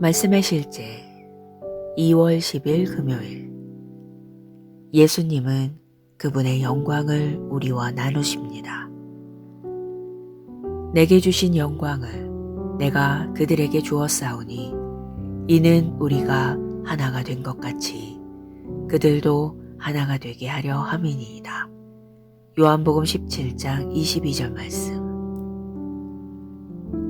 말씀의 실제 2월 10일 금요일. 예수님은 그분의 영광을 우리와 나누십니다. 내게 주신 영광을 내가 그들에게 주었사오니 이는 우리가 하나가 된 것 같이 그들도 하나가 되게 하려 함이니이다. 요한복음 17장 22절 말씀.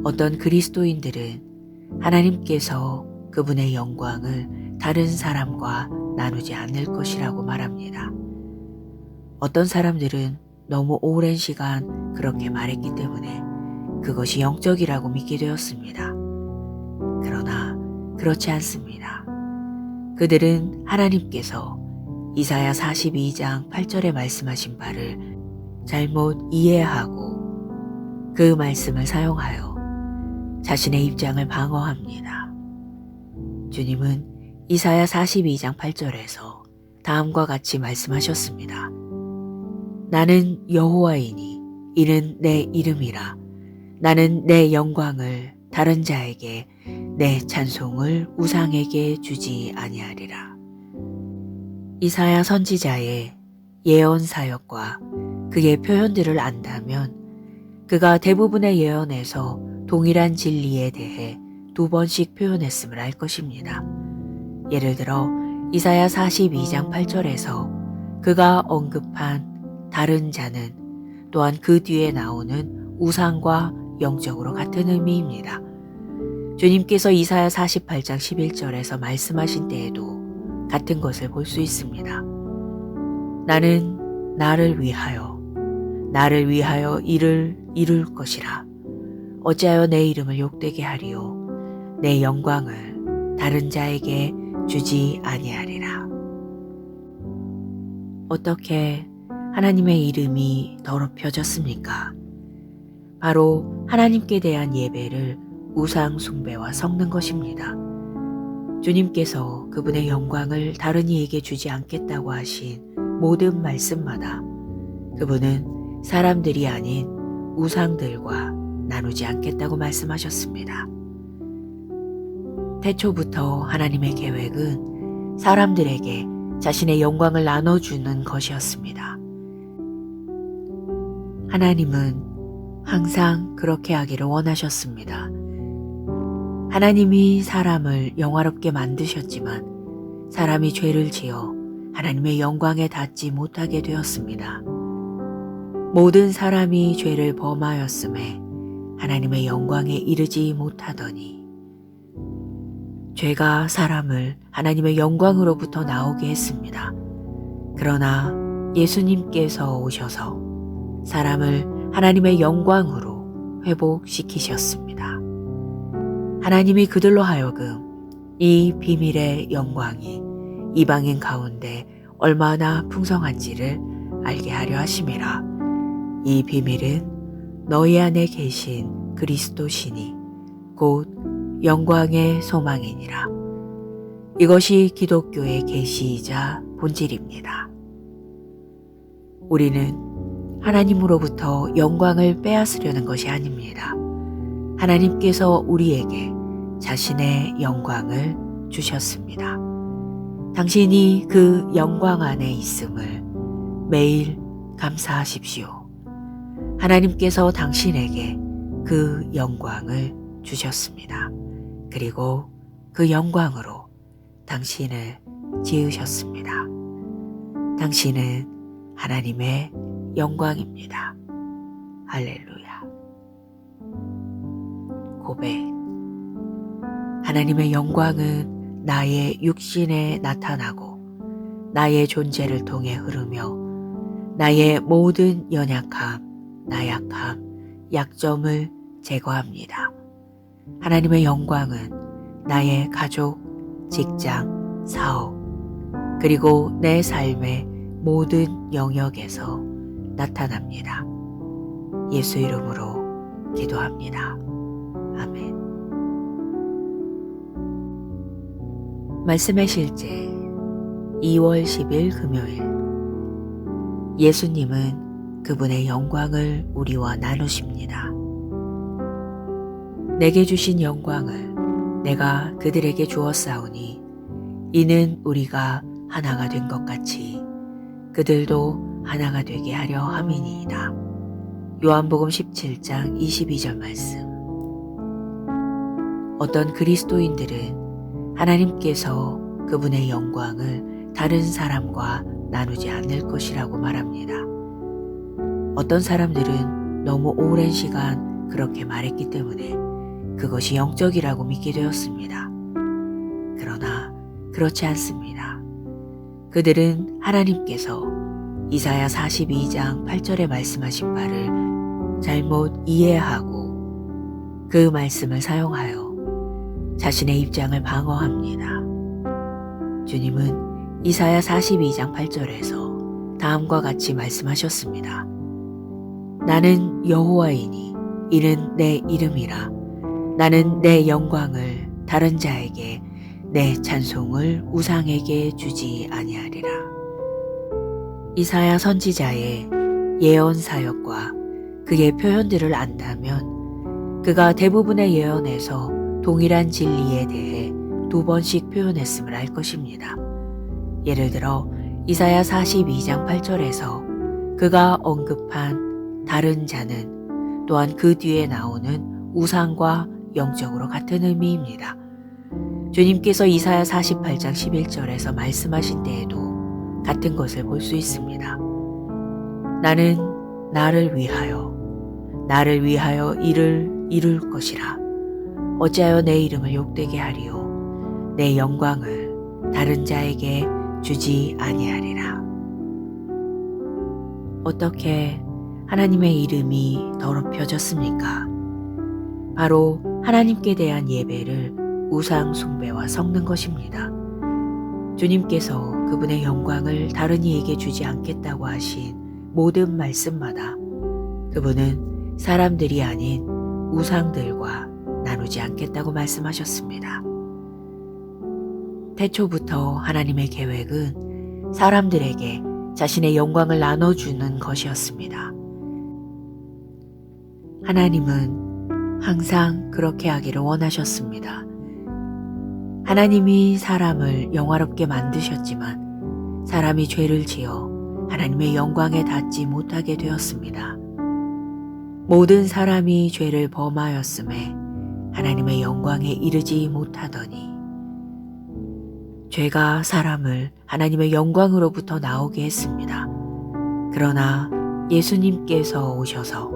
어떤 그리스도인들은 하나님께서 그분의 영광을 다른 사람과 나누지 않을 것이라고 말합니다. 어떤 사람들은 너무 오랜 시간 그렇게 말했기 때문에 그것이 영적이라고 믿게 되었습니다. 그러나 그렇지 않습니다. 그들은 하나님께서 이사야 42장 8절에 말씀하신 바를 잘못 이해하고 그 말씀을 사용하여 자신의 입장을 방어합니다. 주님은 이사야 42장 8절에서 다음과 같이 말씀하셨습니다. 나는 여호와이니 이는 내 이름이라. 나는 내 영광을 다른 자에게 내 찬송을 우상에게 주지 아니하리라. 이사야 선지자의 예언 사역과 그의 표현들을 안다면 그가 대부분의 예언에서 동일한 진리에 대해 2번씩 표현했음을 알 것입니다. 예를 들어 이사야 42장 8절에서 그가 언급한 다른 자는 또한 그 뒤에 나오는 우상과 영적으로 같은 의미입니다. 주님께서 이사야 48장 11절에서 말씀하신 때에도 같은 것을 볼 수 있습니다. 나는 나를 위하여 일을 이룰 것이라. 어찌하여 내 이름을 욕되게 하리요. 내 영광을 다른 자에게 주지 아니하리라. 어떻게 하나님의 이름이 더럽혀졌습니까? 바로 하나님께 대한 예배를 우상 숭배와 섞는 것입니다. 주님께서 그분의 영광을 다른 이에게 주지 않겠다고 하신 모든 말씀마다 그분은 사람들이 아닌 우상들과 나누지 않겠다고 말씀하셨습니다. 태초부터 하나님의 계획은 사람들에게 자신의 영광을 나눠주는 것이었습니다. 하나님은 항상 그렇게 하기를 원하셨습니다. 하나님이 사람을 영화롭게 만드셨지만 사람이 죄를 지어 하나님의 영광에 닿지 못하게 되었습니다. 모든 사람이 죄를 범하였음에 하나님의 영광에 이르지 못하더니 죄가 사람을 하나님의 영광으로부터 나오게 했습니다. 그러나 예수님께서 오셔서 사람을 하나님의 영광으로 회복시키셨습니다. 하나님이 그들로 하여금 이 비밀의 영광이 이방인 가운데 얼마나 풍성한지를 알게 하려 하심이라. 이 비밀은 너희 안에 계신 그리스도시니 곧 영광의 소망이니라. 이것이 기독교의 계시이자 본질입니다. 우리는 하나님으로부터 영광을 빼앗으려는 것이 아닙니다. 하나님께서 우리에게 자신의 영광을 주셨습니다. 당신이 그 영광 안에 있음을 매일 감사하십시오. 하나님께서 당신에게 그 영광을 주셨습니다. 그리고 그 영광으로 당신을 지으셨습니다. 당신은 하나님의 영광입니다. 할렐루야. 고백. 하나님의 영광은 나의 육신에 나타나고 나의 존재를 통해 흐르며 나의 모든 연약함, 나약함, 약점을 제거합니다. 하나님의 영광은 나의 가족, 직장, 사업, 그리고 내 삶의 모든 영역에서 나타납니다. 예수 이름으로 기도합니다. 아멘. 말씀의 실제 2월 10일 금요일. 예수님은 그분의 영광을 우리와 나누십니다. 내게 주신 영광을 내가 그들에게 주었사오니 이는 우리가 하나가 된 것 같이 그들도 하나가 되게 하려 함이니이다. 요한복음 17장 22절 말씀. 어떤 그리스도인들은 하나님께서 그분의 영광을 다른 사람과 나누지 않을 것이라고 말합니다. 어떤 사람들은 너무 오랜 시간 그렇게 말했기 때문에 그것이 영적이라고 믿게 되었습니다. 그러나 그렇지 않습니다. 그들은 하나님께서 이사야 42장 8절에 말씀하신 바를 잘못 이해하고 그 말씀을 사용하여 자신의 입장을 방어합니다. 주님은 이사야 42장 8절에서 다음과 같이 말씀하셨습니다. 나는 여호와이니 이는 내 이름이라. 나는 내 영광을 다른 자에게 내 찬송을 우상에게 주지 아니하리라. 이사야 선지자의 예언 사역과 그의 표현들을 안다면 그가 대부분의 예언에서 동일한 진리에 대해 2번씩 표현했음을 알 것입니다. 예를 들어 이사야 42장 8절에서 그가 언급한 다른 자는 또한 그 뒤에 나오는 우상과 영적으로 같은 의미입니다. 주님께서 이사야 48장 11절에서 말씀하신 때에도 같은 것을 볼 수 있습니다. 나는 나를 위하여 일을 이룰 것이라. 어찌하여 내 이름을 욕되게 하리요. 내 영광을 다른 자에게 주지 아니하리라. 어떻게 하나님의 이름이 더럽혀졌습니까? 바로 하나님께 대한 예배를 우상 숭배와 섞는 것입니다. 주님께서 그분의 영광을 다른 이에게 주지 않겠다고 하신 모든 말씀마다 그분은 사람들이 아닌 우상들과 나누지 않겠다고 말씀하셨습니다. 태초부터 하나님의 계획은 사람들에게 자신의 영광을 나눠주는 것이었습니다. 하나님은 항상 그렇게 하기를 원하셨습니다. 하나님이 사람을 영화롭게 만드셨지만 사람이 죄를 지어 하나님의 영광에 닿지 못하게 되었습니다. 모든 사람이 죄를 범하였음에 하나님의 영광에 이르지 못하더니 죄가 사람을 하나님의 영광으로부터 나오게 했습니다. 그러나 예수님께서 오셔서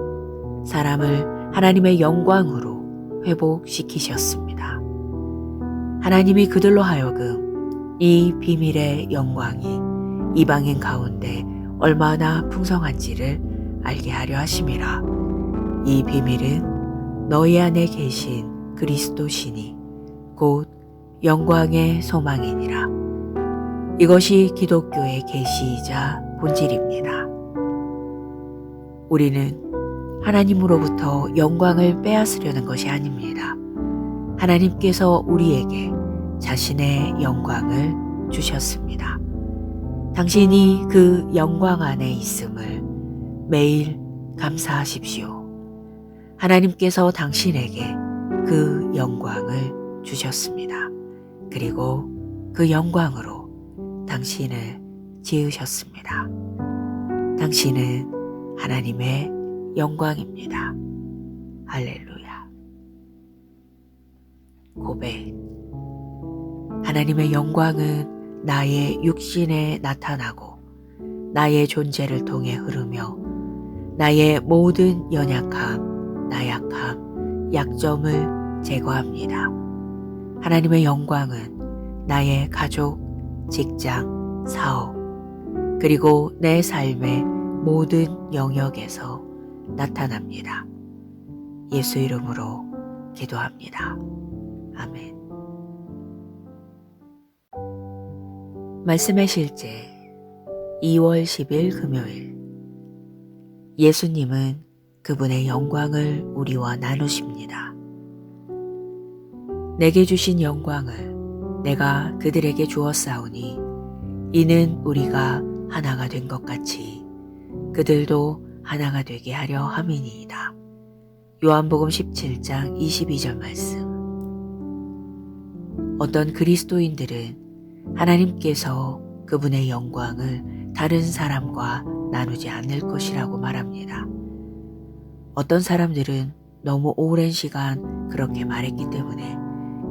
사람을 하나님의 영광으로 회복시키셨습니다. 하나님이 그들로 하여금 이 비밀의 영광이 이방인 가운데 얼마나 풍성한지를 알게 하려 하심이라. 이 비밀은 너희 안에 계신 그리스도시니 곧 영광의 소망이니라. 이것이 기독교의 계시이자 본질입니다. 우리는 하나님으로부터 영광을 빼앗으려는 것이 아닙니다. 하나님께서 우리에게 자신의 영광을 주셨습니다. 당신이 그 영광 안에 있음을 매일 감사하십시오. 하나님께서 당신에게 그 영광을 주셨습니다. 그리고 그 영광으로 당신을 지으셨습니다. 당신은 하나님의 영광입니다. 할렐루야. 고백. 하나님의 영광은 나의 육신에 나타나고 나의 존재를 통해 흐르며 나의 모든 연약함, 나약함, 약점을 제거합니다. 하나님의 영광은 나의 가족, 직장, 사업, 그리고 내 삶의 모든 영역에서 나타납니다. 예수 이름으로 기도합니다. 아멘. 말씀의 실제 2월 10일 금요일. 예수님은 그분의 영광을 우리와 나누십니다. 내게 주신 영광을 내가 그들에게 주었사오니 이는 우리가 하나가 된 것 같이 그들도 하나가 되게 하려 함이니이다. 요한복음 17장 22절 말씀. 어떤 그리스도인들은 하나님께서 그분의 영광을 다른 사람과 나누지 않을 것이라고 말합니다. 어떤 사람들은 너무 오랜 시간 그렇게 말했기 때문에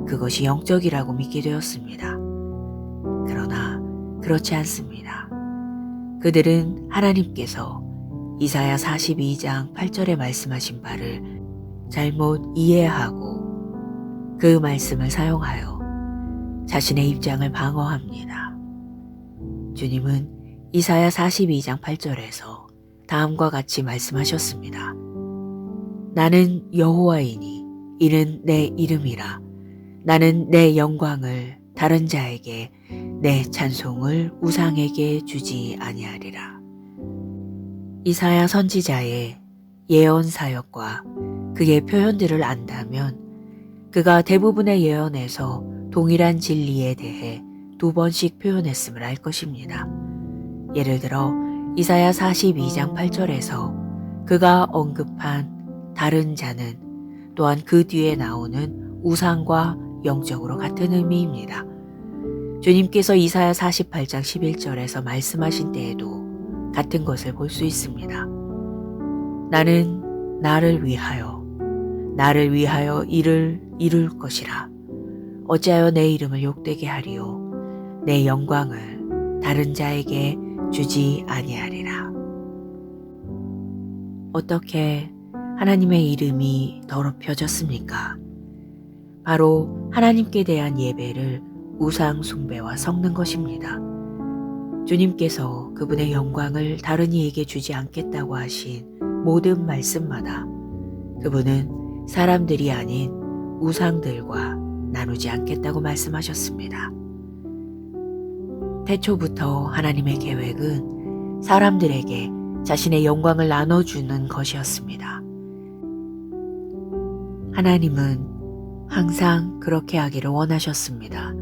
그것이 영적이라고 믿게 되었습니다. 그러나 그렇지 않습니다. 그들은 하나님께서 이사야 42장 8절에 말씀하신 바를 잘못 이해하고 그 말씀을 사용하여 자신의 입장을 방어합니다. 주님은 이사야 42장 8절에서 다음과 같이 말씀하셨습니다. 나는 여호와이니 이는 내 이름이라. 나는 내 영광을 다른 자에게, 내 찬송을 우상에게 주지 아니하리라. 이사야 선지자의 예언 사역과 그의 표현들을 안다면 그가 대부분의 예언에서 동일한 진리에 대해 2번씩 표현했음을 알 것입니다. 예를 들어 이사야 42장 8절에서 그가 언급한 다른 자는 또한 그 뒤에 나오는 우상과 영적으로 같은 의미입니다. 주님께서 이사야 48장 11절에서 말씀하신 때에도 같은 것을 볼 수 있습니다. 나는 나를 위하여 일을 이룰 것이라. 어찌하여 내 이름을 욕되게 하리요. 내 영광을 다른 자에게 주지 아니하리라. 어떻게 하나님의 이름이 더럽혀졌습니까? 바로 하나님께 대한 예배를 우상 숭배와 섞는 것입니다. 주님께서 그분의 영광을 다른 이에게 주지 않겠다고 하신 모든 말씀마다 그분은 사람들이 아닌 우상들과 나누지 않겠다고 말씀하셨습니다. 태초부터 하나님의 계획은 사람들에게 자신의 영광을 나눠주는 것이었습니다. 하나님은 항상 그렇게 하기를 원하셨습니다.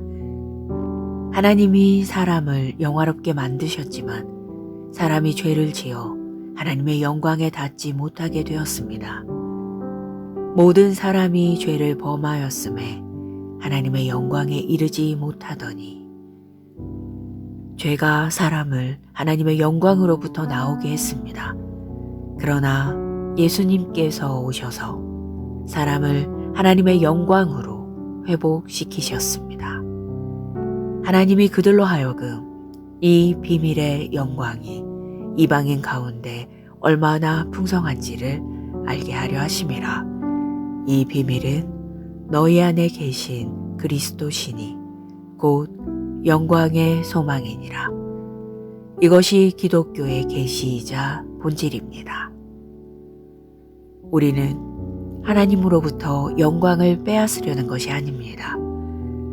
하나님이 사람을 영화롭게 만드셨지만 사람이 죄를 지어 하나님의 영광에 닿지 못하게 되었습니다. 모든 사람이 죄를 범하였음에 하나님의 영광에 이르지 못하더니 죄가 사람을 하나님의 영광으로부터 나오게 했습니다. 그러나 예수님께서 오셔서 사람을 하나님의 영광으로 회복시키셨습니다. 하나님이 그들로 하여금 이 비밀의 영광이 이방인 가운데 얼마나 풍성한지를 알게 하려 하심이라. 이 비밀은 너희 안에 계신 그리스도시니 곧 영광의 소망이니라. 이것이 기독교의 계시이자 본질입니다. 우리는 하나님으로부터 영광을 빼앗으려는 것이 아닙니다.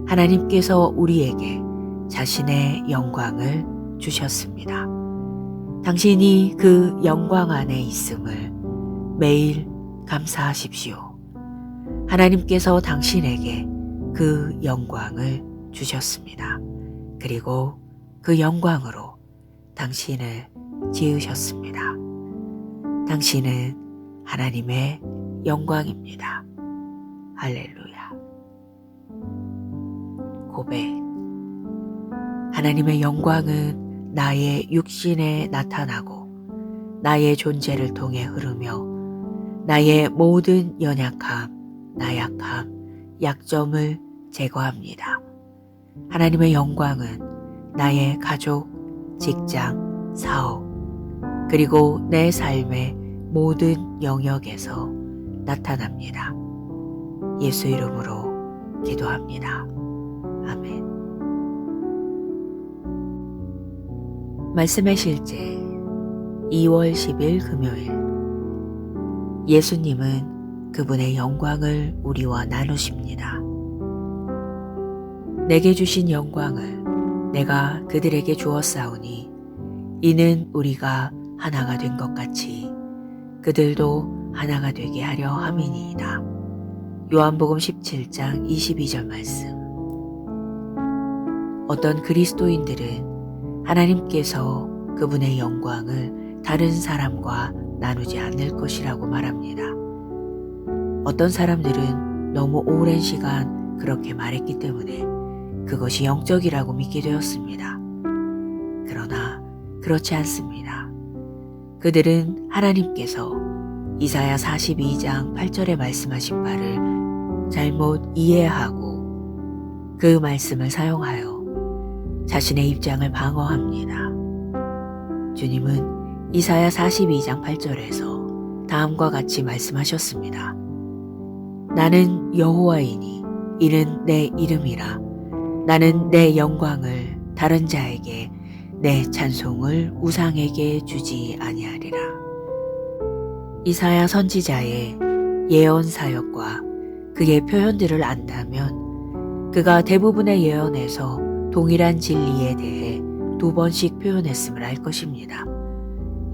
하나님께서 우리에게 자신의 영광을 주셨습니다. 당신이 그 영광 안에 있음을 매일 감사하십시오. 하나님께서 당신에게 그 영광을 주셨습니다. 그리고 그 영광으로 당신을 지으셨습니다. 당신은 하나님의 영광입니다. 할렐루야. 고백. 하나님의 영광은 나의 육신에 나타나고 나의 존재를 통해 흐르며 나의 모든 연약함, 나약함, 약점을 제거합니다. 하나님의 영광은 나의 가족, 직장, 사업, 그리고 내 삶의 모든 영역에서 나타납니다. 예수 이름으로 기도합니다. 아멘. 말씀의 실제 2월 10일 금요일. 예수님은 그분의 영광을 우리와 나누십니다. 내게 주신 영광을 내가 그들에게 주었사오니 이는 우리가 하나가 된 것 같이 그들도 하나가 되게 하려 함이니이다. 요한복음 17장 22절 말씀. 어떤 그리스도인들은 하나님께서 그분의 영광을 다른 사람과 나누지 않을 것이라고 말합니다. 어떤 사람들은 너무 오랜 시간 그렇게 말했기 때문에 그것이 영적이라고 믿게 되었습니다. 그러나 그렇지 않습니다. 그들은 하나님께서 이사야 42장 8절에 말씀하신 바를 잘못 이해하고 그 말씀을 사용하여 자신의 입장을 방어합니다. 주님은 이사야 42장 8절에서 다음과 같이 말씀하셨습니다. 나는 여호와이니 이는 내 이름이라. 나는 내 영광을 다른 자에게, 내 찬송을 우상에게 주지 아니하리라. 이사야 선지자의 예언 사역과 그의 표현들을 안다면 그가 대부분의 예언에서 동일한 진리에 대해 2번씩 표현했음을 알 것입니다.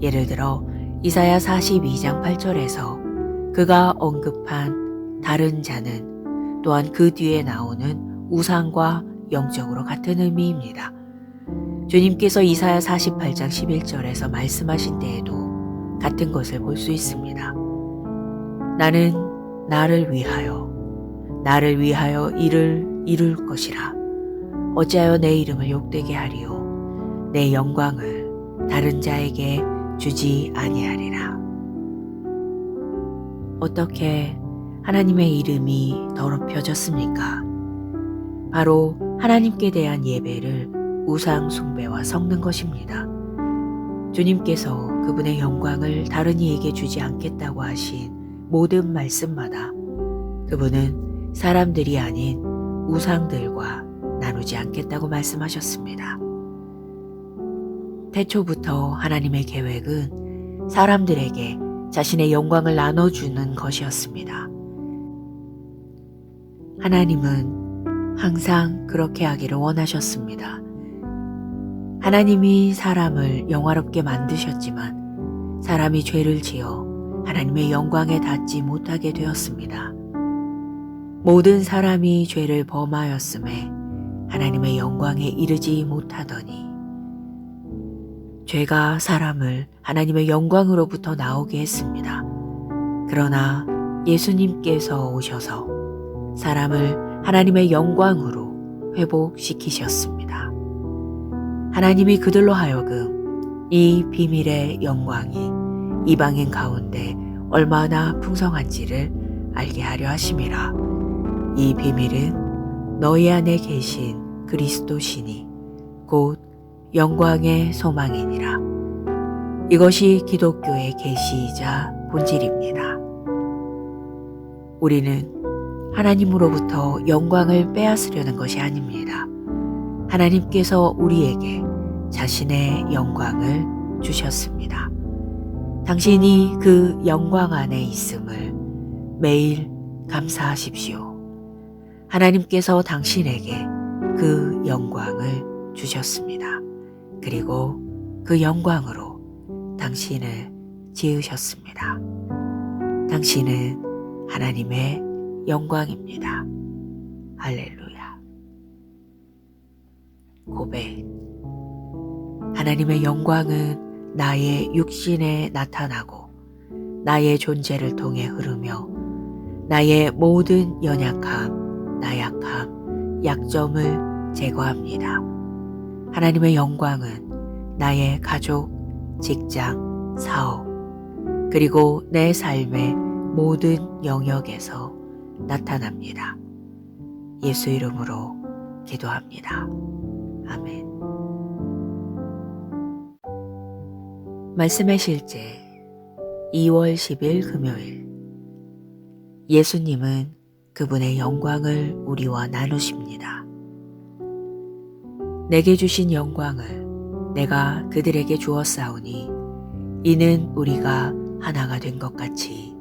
예를 들어 이사야 42장 8절에서 그가 언급한 다른 자는 또한 그 뒤에 나오는 우상과 영적으로 같은 의미입니다. 주님께서 이사야 48장 11절에서 말씀하신 때에도 같은 것을 볼 수 있습니다. 나는 나를 위하여 일을 이룰 것이라. 어찌하여 내 이름을 욕되게 하리요. 내 영광을 다른 자에게 주지 아니하리라. 어떻게 하나님의 이름이 더럽혀졌습니까? 바로 하나님께 대한 예배를 우상 숭배와 섞는 것입니다. 주님께서 그분의 영광을 다른 이에게 주지 않겠다고 하신 모든 말씀마다 그분은 사람들이 아닌 우상들과 나누지 않겠다고 말씀하셨습니다. 태초부터 하나님의 계획은 사람들에게 자신의 영광을 나눠주는 것이었습니다. 하나님은 항상 그렇게 하기를 원하셨습니다. 하나님이 사람을 영화롭게 만드셨지만 사람이 죄를 지어 하나님의 영광에 닿지 못하게 되었습니다. 모든 사람이 죄를 범하였음에 하나님의 영광에 이르지 못하더니 죄가 사람을 하나님의 영광으로부터 나오게 했습니다. 그러나 예수님께서 오셔서 사람을 하나님의 영광으로 회복시키셨습니다. 하나님이 그들로 하여금 이 비밀의 영광이 이방인 가운데 얼마나 풍성한지를 알게 하려 하심이라. 이 비밀은 너희 안에 계신 그리스도시니 곧 영광의 소망이니라. 이것이 기독교의 계시이자 본질입니다. 우리는 하나님으로부터 영광을 빼앗으려는 것이 아닙니다. 하나님께서 우리에게 자신의 영광을 주셨습니다. 당신이 그 영광 안에 있음을 매일 감사하십시오. 하나님께서 당신에게 그 영광을 주셨습니다. 그리고 그 영광으로 당신을 지으셨습니다. 당신은 하나님의 영광입니다. 할렐루야. 고백. 하나님의 영광은 나의 육신에 나타나고 나의 존재를 통해 흐르며 나의 모든 연약함, 나약함, 약점을 제거합니다. 하나님의 영광은 나의 가족, 직장, 사업, 그리고 내 삶의 모든 영역에서 나타납니다. 예수 이름으로 기도합니다. 아멘. 말씀의 실제 2월 10일 금요일. 예수님은 그분의 영광을 우리와 나누십니다. 내게 주신 영광을 내가 그들에게 주었사오니 이는 우리가 하나가 된 것 같이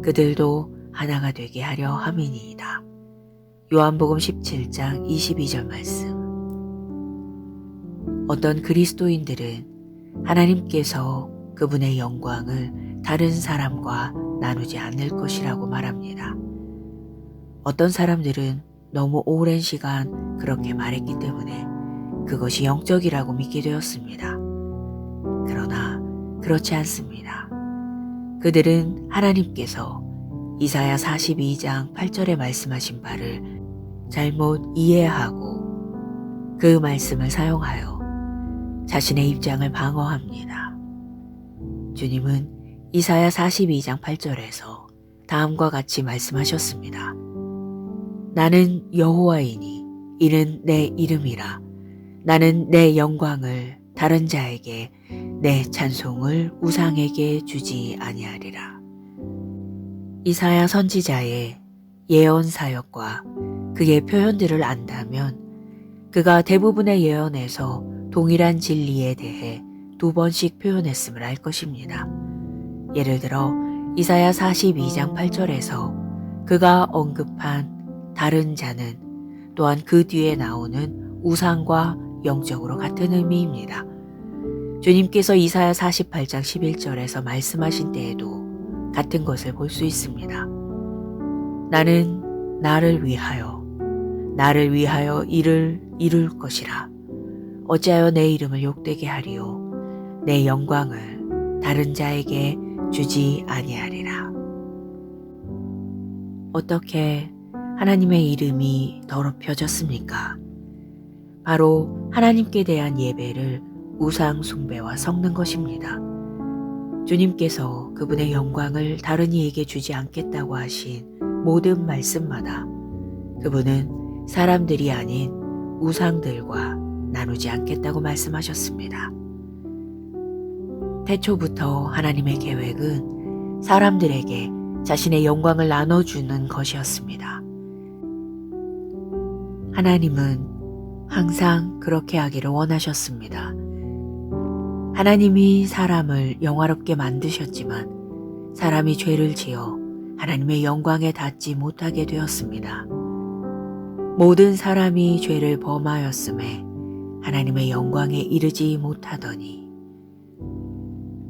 그들도 하나가 되게 하려 함이니이다. 요한복음 17장 22절 말씀. 어떤 그리스도인들은 하나님께서 그분의 영광을 다른 사람과 나누지 않을 것이라고 말합니다. 어떤 사람들은 너무 오랜 시간 그렇게 말했기 때문에 그것이 영적이라고 믿게 되었습니다. 그러나 그렇지 않습니다. 그들은 하나님께서 이사야 42장 8절에 말씀하신 바를 잘못 이해하고 그 말씀을 사용하여 자신의 입장을 방어합니다. 주님은 이사야 42장 8절에서 다음과 같이 말씀하셨습니다. 나는 여호와이니 이는 내 이름이라. 나는 내 영광을 다른 자에게, 내 찬송을 우상에게 주지 아니하리라. 이사야 선지자의 예언 사역과 그의 표현들을 안다면 그가 대부분의 예언에서 동일한 진리에 대해 2번씩 표현했음을 알 것입니다. 예를 들어 이사야 42장 8절에서 그가 언급한 다른 자는 또한 그 뒤에 나오는 우상과 영적으로 같은 의미입니다. 주님께서 이사야 48장 11절에서 말씀하신 때에도 같은 것을 볼 수 있습니다. 나는 나를 위하여 일을 이룰 것이라. 어찌하여 내 이름을 욕되게 하리요. 내 영광을 다른 자에게 주지 아니하리라. 어떻게 하나님의 이름이 더럽혀졌습니까? 바로 하나님께 대한 예배를 우상 숭배와 섞는 것입니다. 주님께서 그분의 영광을 다른 이에게 주지 않겠다고 하신 모든 말씀마다 그분은 사람들이 아닌 우상들과 나누지 않겠다고 말씀하셨습니다. 태초부터 하나님의 계획은 사람들에게 자신의 영광을 나눠주는 것이었습니다. 하나님은 항상 그렇게 하기를 원하셨습니다. 하나님이 사람을 영화롭게 만드셨지만 사람이 죄를 지어 하나님의 영광에 닿지 못하게 되었습니다. 모든 사람이 죄를 범하였음에 하나님의 영광에 이르지 못하더니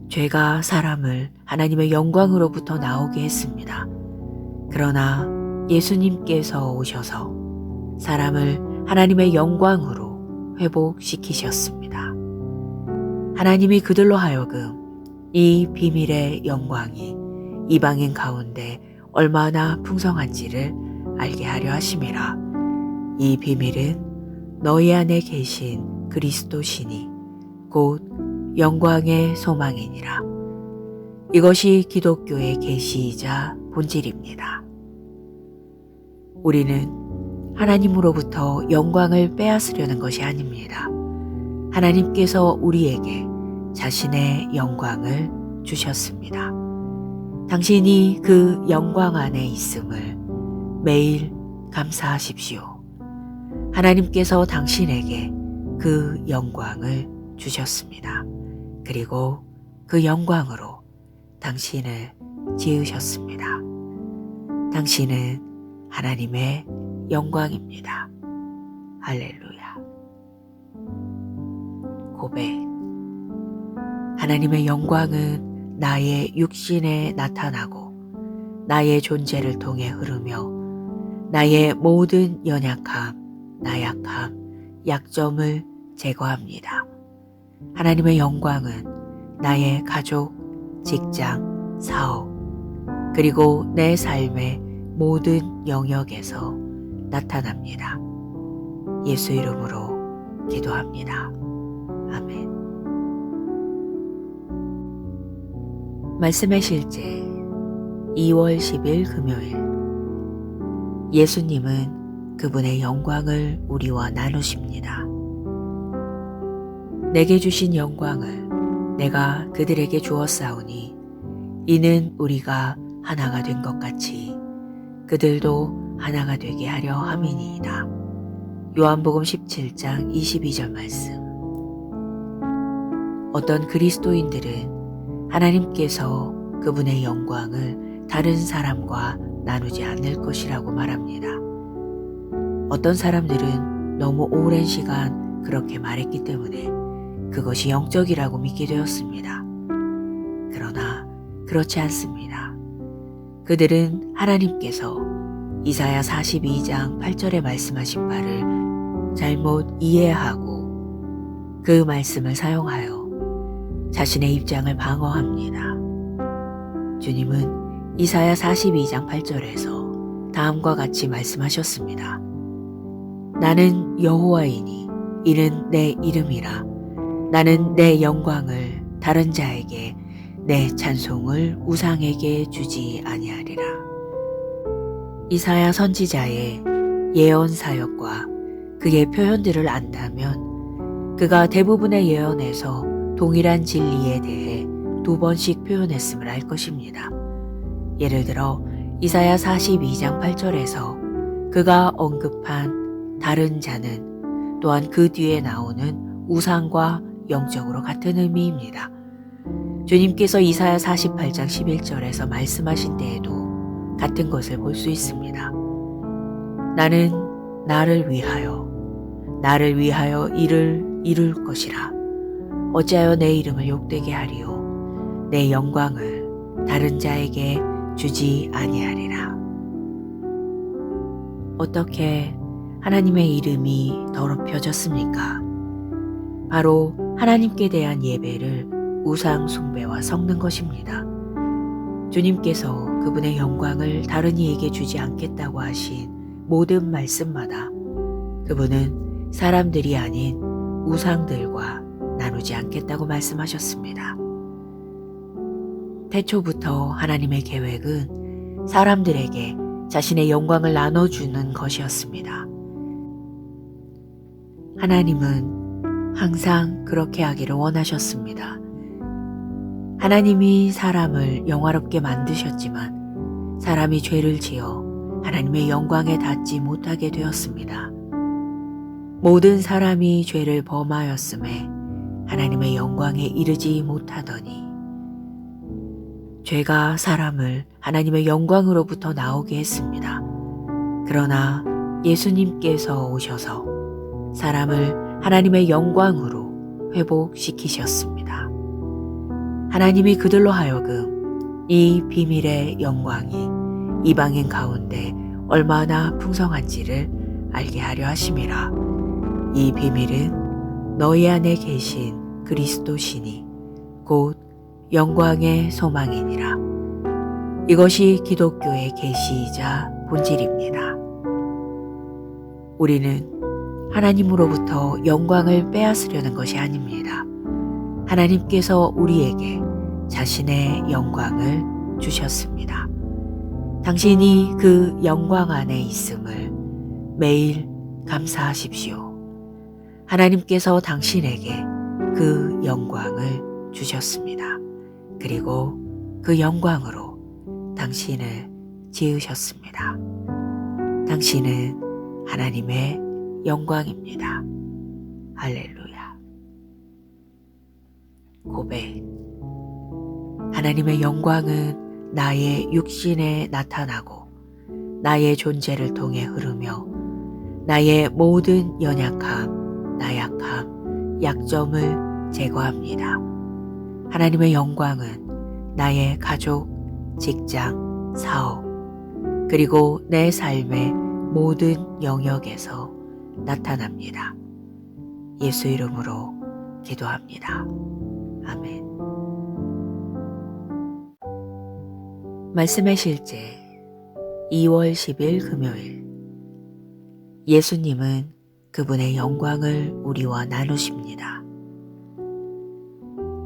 죄가 사람을 하나님의 영광으로부터 나오게 했습니다. 그러나 예수님께서 오셔서 사람을 하나님의 영광으로 회복시키셨습니다. 하나님이 그들로 하여금 이 비밀의 영광이 이방인 가운데 얼마나 풍성한지를 알게 하려 하심이라. 이 비밀은 너희 안에 계신 그리스도시니 곧 영광의 소망이니라. 이것이 기독교의 계시이자 본질입니다. 우리는 하나님으로부터 영광을 빼앗으려는 것이 아닙니다. 하나님께서 우리에게 자신의 영광을 주셨습니다. 당신이 그 영광 안에 있음을 매일 감사하십시오. 하나님께서 당신에게 그 영광을 주셨습니다. 그리고 그 영광으로 당신을 지으셨습니다. 당신은 하나님의 영광입니다. 할렐루야. 고백. 하나님의 영광은 나의 육신에 나타나고 나의 존재를 통해 흐르며 나의 모든 연약함, 나약함, 약점을 제거합니다. 하나님의 영광은 나의 가족, 직장, 사업, 그리고 내 삶의 모든 영역에서 나타납니다. 예수 이름으로 기도합니다. 아멘. 말씀의 실제 2월 10일 금요일. 예수님은 그분의 영광을 우리와 나누십니다. 내게 주신 영광을 내가 그들에게 주었사오니 이는 우리가 하나가 된 것 같이 그들도 하나가 되게 하려 함이니이다. 요한복음 17장 22절 말씀. 어떤 그리스도인들은 하나님께서 그분의 영광을 다른 사람과 나누지 않을 것이라고 말합니다. 어떤 사람들은 너무 오랜 시간 그렇게 말했기 때문에 그것이 영적이라고 믿게 되었습니다. 그러나 그렇지 않습니다. 그들은 하나님께서 이사야 42장 8절에 말씀하신 바를 잘못 이해하고 그 말씀을 사용하여 자신의 입장을 방어합니다. 주님은 이사야 42장 8절에서 다음과 같이 말씀하셨습니다. 나는 여호와이니 이는 내 이름이라. 나는 내 영광을 다른 자에게, 내 찬송을 우상에게 주지 아니하리라. 이사야 선지자의 예언 사역과 그의 표현들을 안다면 그가 대부분의 예언에서 동일한 진리에 대해 2번씩 표현했음을 알 것입니다. 예를 들어 이사야 42장 8절에서 그가 언급한 다른 자는 또한 그 뒤에 나오는 우상과 영적으로 같은 의미입니다. 주님께서 이사야 48장 11절에서 말씀하신 때에도 같은 것을 볼 수 있습니다. 나는 나를 위하여 일을 이룰 것이라. 어찌하여 내 이름을 욕되게 하리요. 내 영광을 다른 자에게 주지 아니하리라. 어떻게 하나님의 이름이 더럽혀졌습니까? 바로 하나님께 대한 예배를 우상 숭배와 섞는 것입니다. 주님께서 그분의 영광을 다른 이에게 주지 않겠다고 하신 모든 말씀마다 그분은 사람들이 아닌 우상들과 나누지 않겠다고 말씀하셨습니다. 태초부터 하나님의 계획은 사람들에게 자신의 영광을 나눠주는 것이었습니다. 하나님은 항상 그렇게 하기를 원하셨습니다. 하나님이 사람을 영화롭게 만드셨지만 사람이 죄를 지어 하나님의 영광에 닿지 못하게 되었습니다. 모든 사람이 죄를 범하였음에 하나님의 영광에 이르지 못하더니 죄가 사람을 하나님의 영광으로부터 나오게 했습니다. 그러나 예수님께서 오셔서 사람을 하나님의 영광으로 회복시키셨습니다. 하나님이 그들로 하여금 이 비밀의 영광이 이방인 가운데 얼마나 풍성한지를 알게 하려 하심이라. 이 비밀은 너희 안에 계신 그리스도시니 곧 영광의 소망이니라. 이것이 기독교의 계시이자 본질입니다. 우리는 하나님으로부터 영광을 빼앗으려는 것이 아닙니다. 하나님께서 우리에게 자신의 영광을 주셨습니다. 당신이 그 영광 안에 있음을 매일 감사하십시오. 하나님께서 당신에게 그 영광을 주셨습니다. 그리고 그 영광으로 당신을 지으셨습니다. 당신은 하나님의 영광입니다. 할렐루야. 고백. 하나님의 영광은 나의 육신에 나타나고 나의 존재를 통해 흐르며 나의 모든 연약함, 나약함, 약점을 제거합니다. 하나님의 영광은 나의 가족, 직장, 사업, 그리고 내 삶의 모든 영역에서 나타납니다. 예수 이름으로 기도합니다. 아멘. 말씀의 실제 2월 10일 금요일. 예수님은 그분의 영광을 우리와 나누십니다.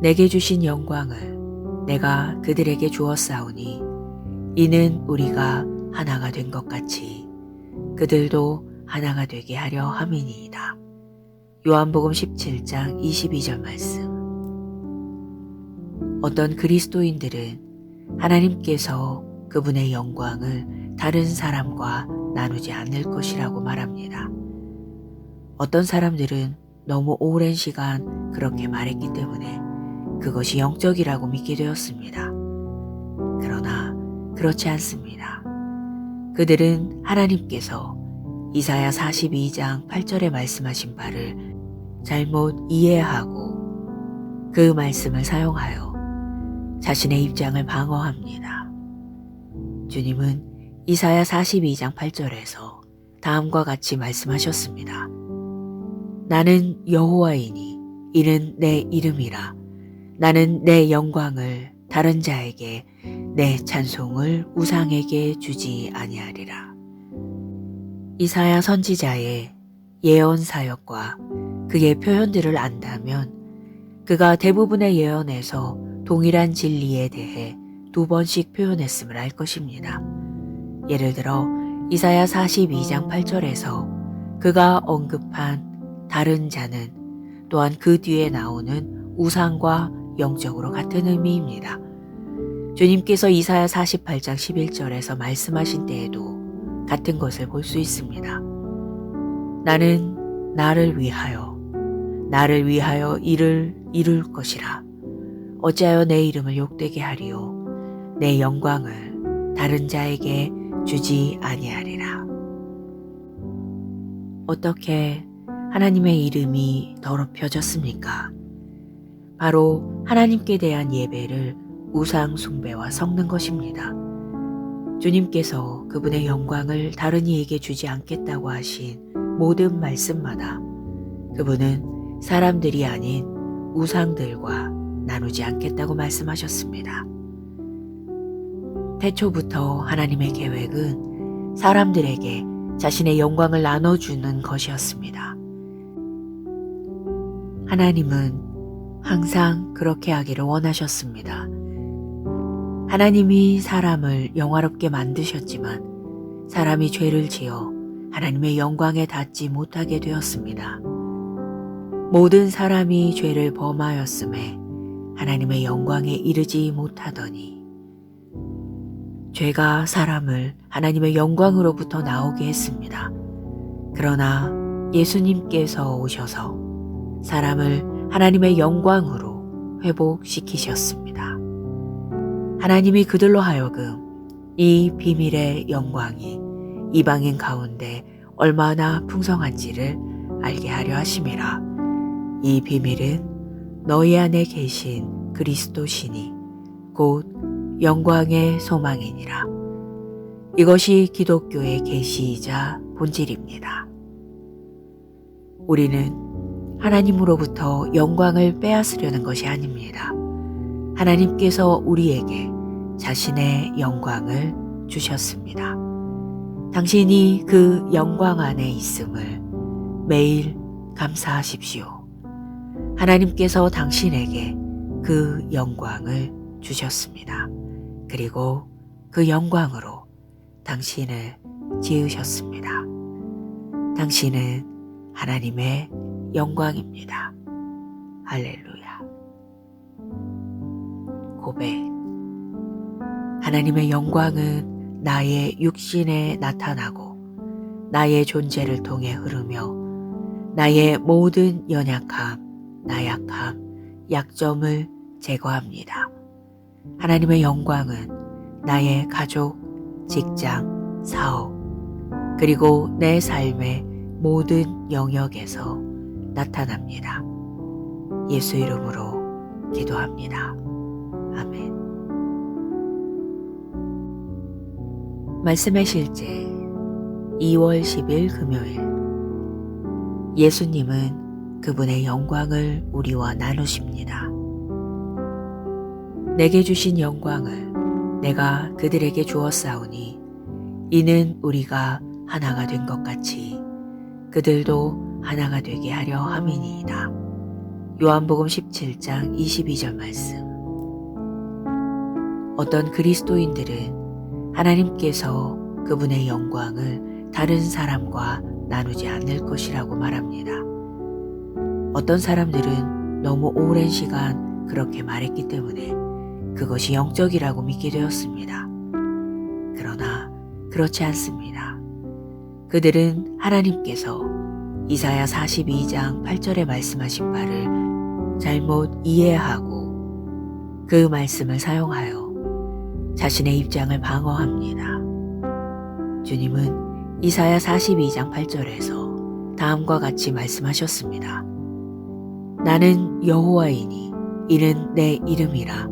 내게 주신 영광을 내가 그들에게 주었사오니 이는 우리가 하나가 된 것 같이 그들도 하나가 되게 하려 함이니이다. 요한복음 17장 22절 말씀. 어떤 그리스도인들은 하나님께서 그분의 영광을 다른 사람과 나누지 않을 것이라고 말합니다. 어떤 사람들은 너무 오랜 시간 그렇게 말했기 때문에 그것이 영적이라고 믿게 되었습니다. 그러나 그렇지 않습니다. 그들은 하나님께서 이사야 42장 8절에 말씀하신 바를 잘못 이해하고 그 말씀을 사용하여 자신의 입장을 방어합니다. 주님은 이사야 42장 8절에서 다음과 같이 말씀하셨습니다. 나는 여호와이니 이는 내 이름이라. 나는 내 영광을 다른 자에게, 내 찬송을 우상에게 주지 아니하리라. 이사야 선지자의 예언 사역과 그의 표현들을 안다면 그가 대부분의 예언에서 동일한 진리에 대해 2번씩 표현했음을 알 것입니다. 예를 들어 이사야 42장 8절에서 그가 언급한 다른 자는 또한 그 뒤에 나오는 우상과 영적으로 같은 의미입니다. 주님께서 이사야 48장 11절에서 말씀하신 때에도 같은 것을 볼 수 있습니다. 나는 나를 위하여 일을 이룰 것이라. 어찌하여 내 이름을 욕되게 하리요. 내 영광을 다른 자에게 주지 아니하리라. 어떻게 하나님의 이름이 더럽혀졌습니까? 바로 하나님께 대한 예배를 우상 숭배와 섞는 것입니다. 주님께서 그분의 영광을 다른 이에게 주지 않겠다고 하신 모든 말씀마다 그분은 사람들이 아닌 우상들과 나누지 않겠다고 말씀하셨습니다. 태초부터 하나님의 계획은 사람들에게 자신의 영광을 나눠주는 것이었습니다. 하나님은 항상 그렇게 하기를 원하셨습니다. 하나님이 사람을 영화롭게 만드셨지만 사람이 죄를 지어 하나님의 영광에 닿지 못하게 되었습니다. 모든 사람이 죄를 범하였음에 하나님의 영광에 이르지 못하더니 죄가 사람을 하나님의 영광으로부터 나오게 했습니다. 그러나 예수님께서 오셔서 사람을 하나님의 영광으로 회복시키셨습니다. 하나님이 그들로 하여금 이 비밀의 영광이 이방인 가운데 얼마나 풍성한지를 알게 하려 하심이라. 이 비밀은 너희 안에 계신 그리스도시니 곧 영광의 소망이니라. 이것이 기독교의 계시이자 본질입니다. 우리는 하나님으로부터 영광을 빼앗으려는 것이 아닙니다. 하나님께서 우리에게 자신의 영광을 주셨습니다. 당신이 그 영광 안에 있음을 매일 감사하십시오. 하나님께서 당신에게 그 영광을 주셨습니다. 그리고 그 영광으로 당신을 지으셨습니다. 당신은 하나님의 영광입니다. 할렐루야. 고백. 하나님의 영광은 나의 육신에 나타나고 나의 존재를 통해 흐르며 나의 모든 연약함, 나약함, 약점을 제거합니다. 하나님의 영광은 나의 가족, 직장, 사업, 그리고 내 삶의 모든 영역에서 나타납니다. 예수 이름으로 기도합니다. 아멘. 말씀의 실제 2월 10일 금요일. 예수님은 그분의 영광을 우리와 나누십니다. 내게 주신 영광을 내가 그들에게 주었사오니 이는 우리가 하나가 된 것 같이 그들도 하나가 되게 하려 함이니이다. 요한복음 17장 22절 말씀. 어떤 그리스도인들은 하나님께서 그분의 영광을 다른 사람과 나누지 않을 것이라고 말합니다. 어떤 사람들은 너무 오랜 시간 그렇게 말했기 때문에 그것이 영적이라고 믿게 되었습니다. 그러나 그렇지 않습니다. 그들은 하나님께서 이사야 42장 8절에 말씀하신 바를 잘못 이해하고 그 말씀을 사용하여 자신의 입장을 방어합니다. 주님은 이사야 42장 8절에서 다음과 같이 말씀하셨습니다. 나는 여호와이니 이는 내 이름이라.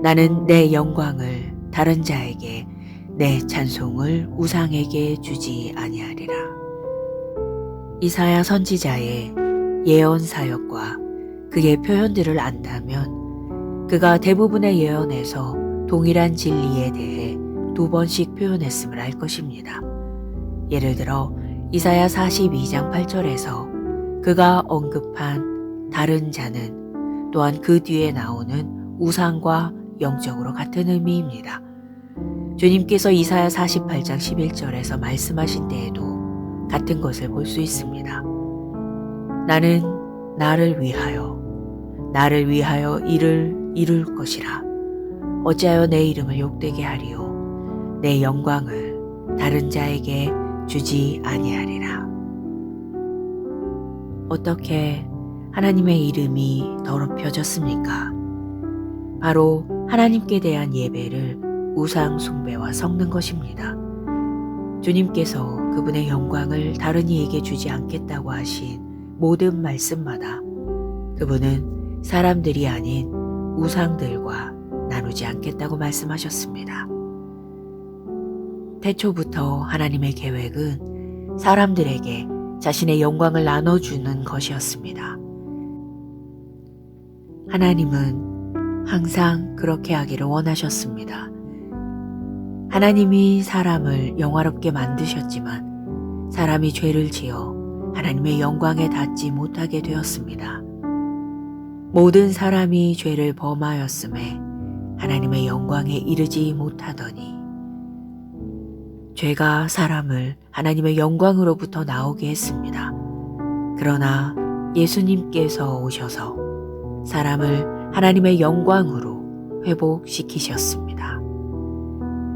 나는 내 영광을 다른 자에게 내 찬송을 우상에게 주지 아니하리라. 이사야 선지자의 예언 사역과 그의 표현들을 안다면 그가 대부분의 예언에서 동일한 진리에 대해 2번씩 표현했음을 알 것입니다. 예를 들어 이사야 42장 8절에서 그가 언급한 다른 자는 또한 그 뒤에 나오는 우상과 영적으로 같은 의미입니다. 주님께서 이사야 48장 11절에서 말씀하신 때에도 같은 것을 볼 수 있습니다. 나는 나를 위하여 일을 이룰 것이라. 어찌하여 내 이름을 욕되게 하리요. 내 영광을 다른 자에게 주지 아니하리라. 어떻게 하나님의 이름이 더럽혀졌습니까? 바로 하나님께 대한 예배를 우상 숭배와 섞는 것입니다. 주님께서 그분의 영광을 다른 이에게 주지 않겠다고 하신 모든 말씀마다 그분은 사람들이 아닌 우상들과 나누지 않겠다고 말씀하셨습니다. 태초부터 하나님의 계획은 사람들에게 자신의 영광을 나눠주는 것이었습니다. 하나님은 항상 그렇게 하기를 원하셨습니다. 하나님이 사람을 영화롭게 만드셨지만 사람이 죄를 지어 하나님의 영광에 닿지 못하게 되었습니다. 모든 사람이 죄를 범하였음에 하나님의 영광에 이르지 못하더니 죄가 사람을 하나님의 영광으로부터 나오게 했습니다. 그러나 예수님께서 오셔서 사람을 하나님의 영광으로 회복시키셨습니다.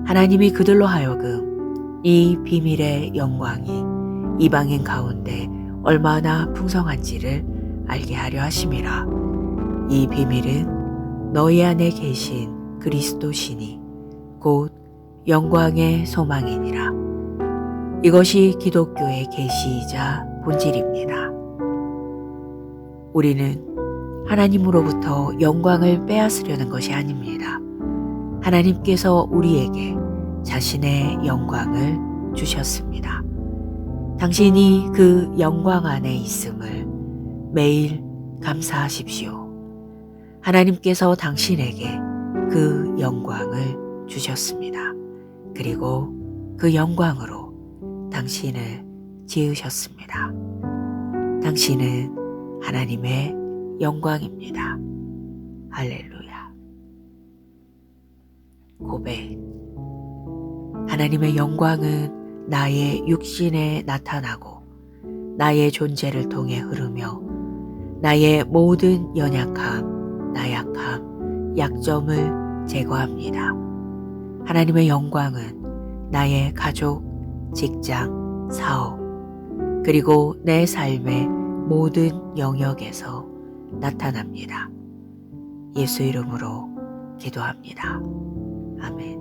하나님이 그들로 하여금 이 비밀의 영광이 이방인 가운데 얼마나 풍성한지를 알게 하려 하심이라. 이 비밀은 너희 안에 계신 그리스도시니 곧 영광의 소망이니라. 이것이 기독교의 계시이자 본질입니다. 우리는 하나님으로부터 영광을 빼앗으려는 것이 아닙니다. 하나님께서 우리에게 자신의 영광을 주셨습니다. 당신이 그 영광 안에 있음을 매일 감사하십시오. 하나님께서 당신에게 그 영광을 주셨습니다. 그리고 그 영광으로 당신을 지으셨습니다. 당신은 하나님의 영광입니다. 할렐루야. 고백. 하나님의 영광은 나의 육신에 나타나고 나의 존재를 통해 흐르며 나의 모든 연약함, 나약함, 약점을 제거합니다. 하나님의 영광은 나의 가족, 직장, 사업, 그리고 내 삶의 모든 영역에서 나타납니다. 예수 이름으로 기도합니다. 아멘.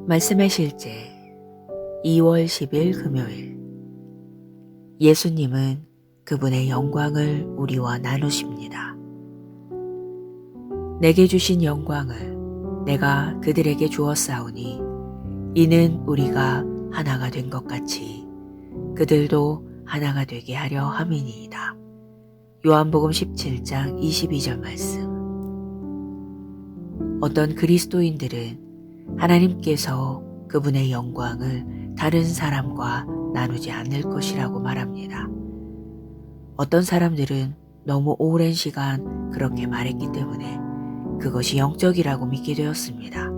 말씀의 실제 2월 10일 금요일. 예수님은 그분의 영광을 우리와 나누십니다. 내게 주신 영광을 내가 그들에게 주었사오니 이는 우리가 하나가 된 것 같이 그들도 하나가 되게 하려 함이니이다. 요한복음 17장 22절 말씀. 어떤 그리스도인들은 하나님께서 그분의 영광을 다른 사람과 나누지 않을 것이라고 말합니다. 어떤 사람들은 너무 오랜 시간 그렇게 말했기 때문에 그것이 영적이라고 믿게 되었습니다.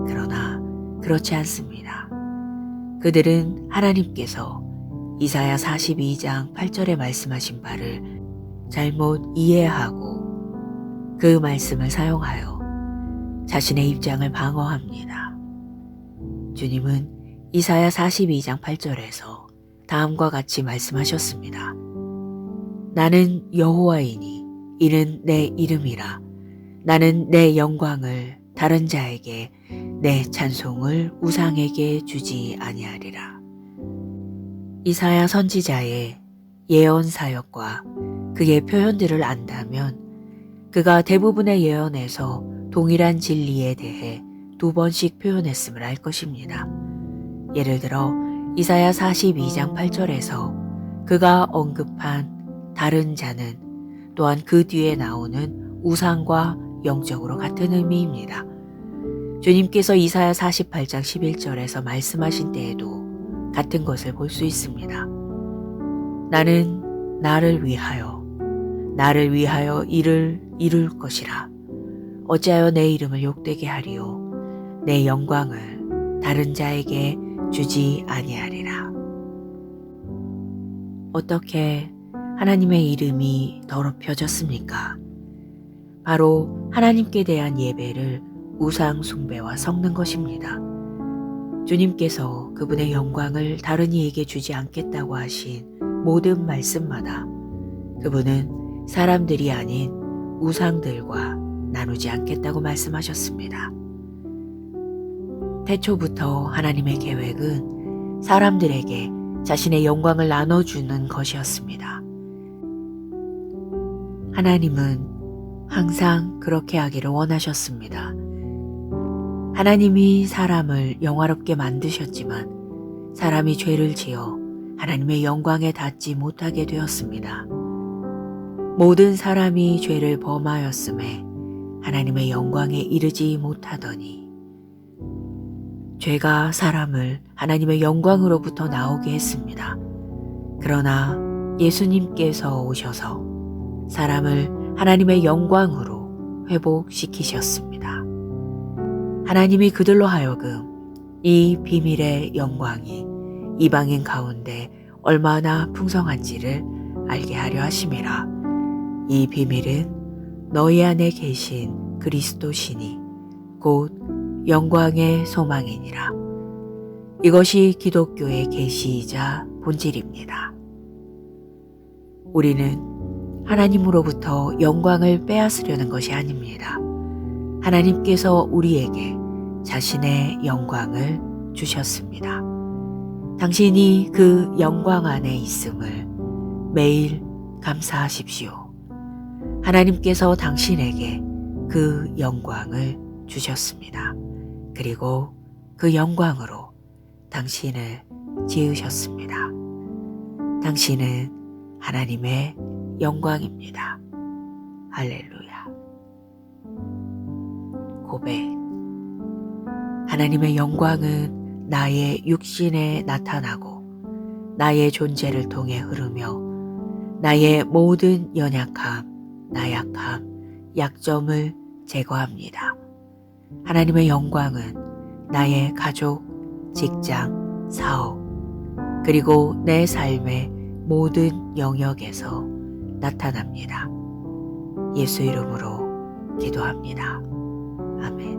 그러나 그렇지 않습니다. 그들은 하나님께서 이사야 42장 8절에 말씀하신 바를 잘못 이해하고 그 말씀을 사용하여 자신의 입장을 방어합니다. 주님은 이사야 42장 8절에서 다음과 같이 말씀하셨습니다. 나는 여호와이니 이는 내 이름이라. 나는 내 영광을 다른 자에게 내 찬송을 우상에게 주지 아니하리라. 이사야 선지자의 예언 사역과 그의 표현들을 안다면 그가 대부분의 예언에서 동일한 진리에 대해 2번씩 표현했음을 알 것입니다. 예를 들어 이사야 42장 8절에서 그가 언급한 다른 자는 또한 그 뒤에 나오는 우상과 영적으로 같은 의미입니다. 주님께서 이사야 48장 11절에서 말씀하신 때에도 같은 것을 볼 수 있습니다. 나는 나를 위하여 이를 이룰 것이라. 어찌하여 내 이름을 욕되게 하리요. 내 영광을 다른 자에게 주지 아니하리라. 어떻게 하나님의 이름이 더럽혀졌습니까? 바로 하나님께 대한 예배를 우상 숭배와 섞는 것입니다. 주님께서 그분의 영광을 다른 이에게 주지 않겠다고 하신 모든 말씀마다 그분은 사람들이 아닌 우상들과 나누지 않겠다고 말씀하셨습니다. 태초부터 하나님의 계획은 사람들에게 자신의 영광을 나눠주는 것이었습니다. 하나님은 항상 그렇게 하기를 원하셨습니다. 하나님이 사람을 영화롭게 만드셨지만 사람이 죄를 지어 하나님의 영광에 닿지 못하게 되었습니다. 모든 사람이 죄를 범하였음에 하나님의 영광에 이르지 못하더니 죄가 사람을 하나님의 영광으로부터 나오게 했습니다. 그러나 예수님께서 오셔서 사람을 하나님의 영광으로 회복시키셨습니다. 하나님이 그들로 하여금 이 비밀의 영광이 이방인 가운데 얼마나 풍성한지를 알게 하려 하심이라. 이 비밀은 너희 안에 계신 그리스도시니 곧 영광의 소망이니라. 이것이 기독교의 계시이자 본질입니다. 우리는 하나님으로부터 영광을 빼앗으려는 것이 아닙니다. 하나님께서 우리에게 자신의 영광을 주셨습니다. 당신이 그 영광 안에 있음을 매일 감사하십시오. 하나님께서 당신에게 그 영광을 주셨습니다. 그리고 그 영광으로 당신을 지으셨습니다. 당신은 하나님의 영광입니다. 할렐루야. 고백. 하나님의 영광은 나의 육신에 나타나고 나의 존재를 통해 흐르며 나의 모든 연약함, 나약함, 약점을 제거합니다. 하나님의 영광은 나의 가족, 직장, 사업, 그리고 내 삶의 모든 영역에서 나타납니다. 예수 이름으로 기도합니다. 아멘.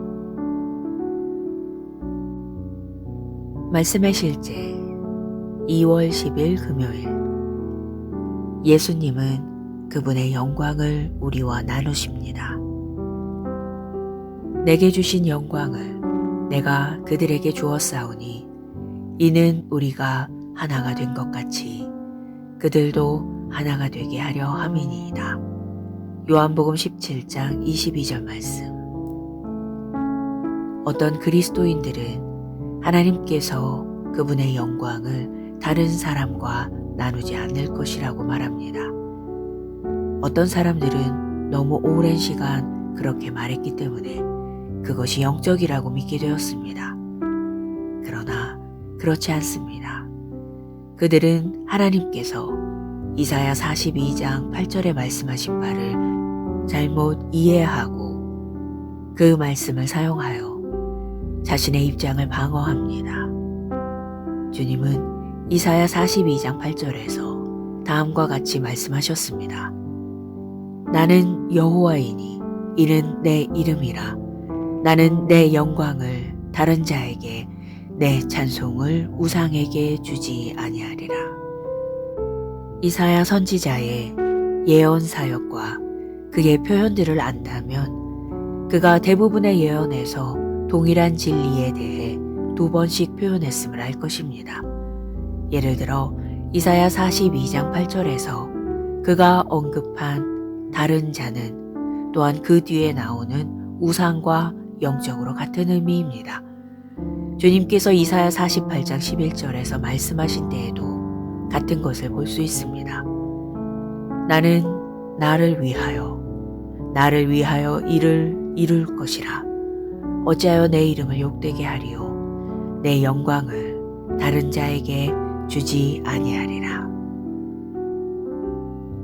말씀의 실제 2월 10일 금요일. 예수님은 그분의 영광을 우리와 나누십니다. 내게 주신 영광을 내가 그들에게 주었사오니 이는 우리가 하나가 된 것 같이 그들도 하나가 되게 하려 함이니이다. 요한복음 17장 22절 말씀. 어떤 그리스도인들은 하나님께서 그분의 영광을 다른 사람과 나누지 않을 것이라고 말합니다. 어떤 사람들은 너무 오랜 시간 그렇게 말했기 때문에 그것이 영적이라고 믿게 되었습니다. 그러나 그렇지 않습니다. 그들은 하나님께서 이사야 42장 8절에 말씀하신 바를 잘못 이해하고 그 말씀을 사용하여 자신의 입장을 방어합니다. 주님은 이사야 42장 8절에서 다음과 같이 말씀하셨습니다. 나는 여호와이니 이는 내 이름이라. 나는 내 영광을 다른 자에게 내 찬송을 우상에게 주지 아니하리라. 이사야 선지자의 예언 사역과 그의 표현들을 안다면 그가 대부분의 예언에서 동일한 진리에 대해 2번씩 표현했음을 알 것입니다. 예를 들어 이사야 42장 8절에서 그가 언급한 다른 자는 또한 그 뒤에 나오는 우상과 영적으로 같은 의미입니다. 주님께서 이사야 48장 11절에서 말씀하신 때에도 같은 것을 볼 수 있습니다. 나는 나를 위하여 이를 이룰 것이라. 어찌하여 내 이름을 욕되게 하리요. 내 영광을 다른 자에게 주지 아니하리라.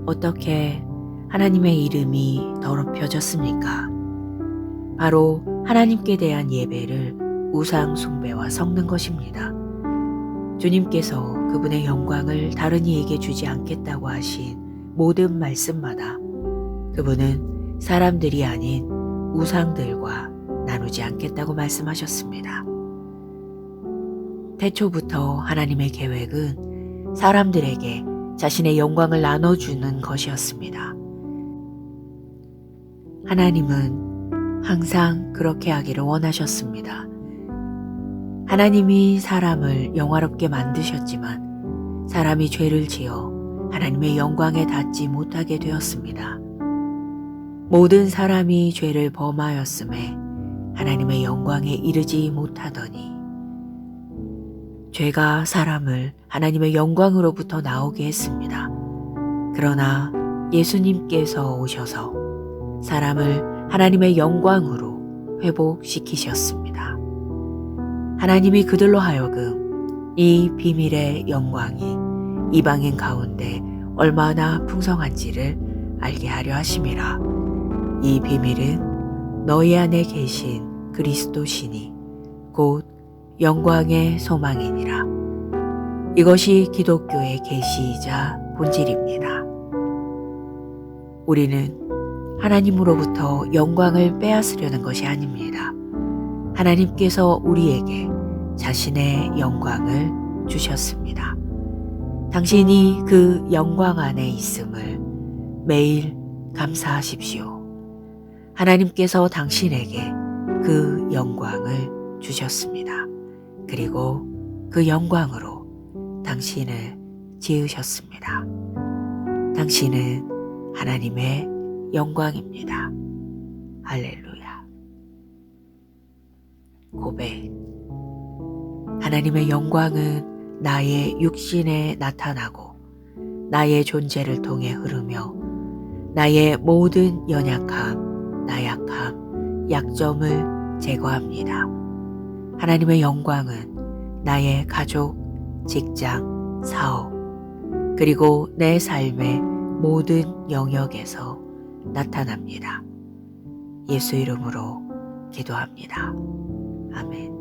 어떻게 하나님의 이름이 더럽혀졌습니까? 바로 하나님께 대한 예배를 우상 숭배와 섞는 것입니다. 주님께서 그분의 영광을 다른 이에게 주지 않겠다고 하신 모든 말씀마다 그분은 사람들이 아닌 우상들과 나누지 않겠다고 말씀하셨습니다. 태초부터 하나님의 계획은 사람들에게 자신의 영광을 나눠주는 것이었습니다. 하나님은 항상 그렇게 하기를 원하셨습니다. 하나님이 사람을 영화롭게 만드셨지만 사람이 죄를 지어 하나님의 영광에 닿지 못하게 되었습니다. 모든 사람이 죄를 범하였음에 하나님의 영광에 이르지 못하더니 죄가 사람을 하나님의 영광으로부터 나오게 했습니다. 그러나 예수님께서 오셔서 사람을 하나님의 영광으로 회복시키셨습니다. 하나님이 그들로 하여금 이 비밀의 영광이 이방인 가운데 얼마나 풍성한지를 알게 하려 하심이라. 이 비밀은 너희 안에 계신 그리스도시니 곧 영광의 소망이니라. 이것이 기독교의 계시이자 본질입니다. 우리는 하나님으로부터 영광을 빼앗으려는 것이 아닙니다. 하나님께서 우리에게 자신의 영광을 주셨습니다. 당신이 그 영광 안에 있음을 매일 감사하십시오. 하나님께서 당신에게 그 영광을 주셨습니다. 그리고 그 영광으로 당신을 지으셨습니다. 당신은 하나님의 영광입니다. 할렐루야. 고백. 하나님의 영광은 나의 육신에 나타나고 나의 존재를 통해 흐르며 나의 모든 연약함, 나약함, 약점을 제거합니다. 하나님의 영광은 나의 가족, 직장, 사업, 그리고 내 삶의 모든 영역에서 나타납니다. 예수 이름으로 기도합니다. 아멘.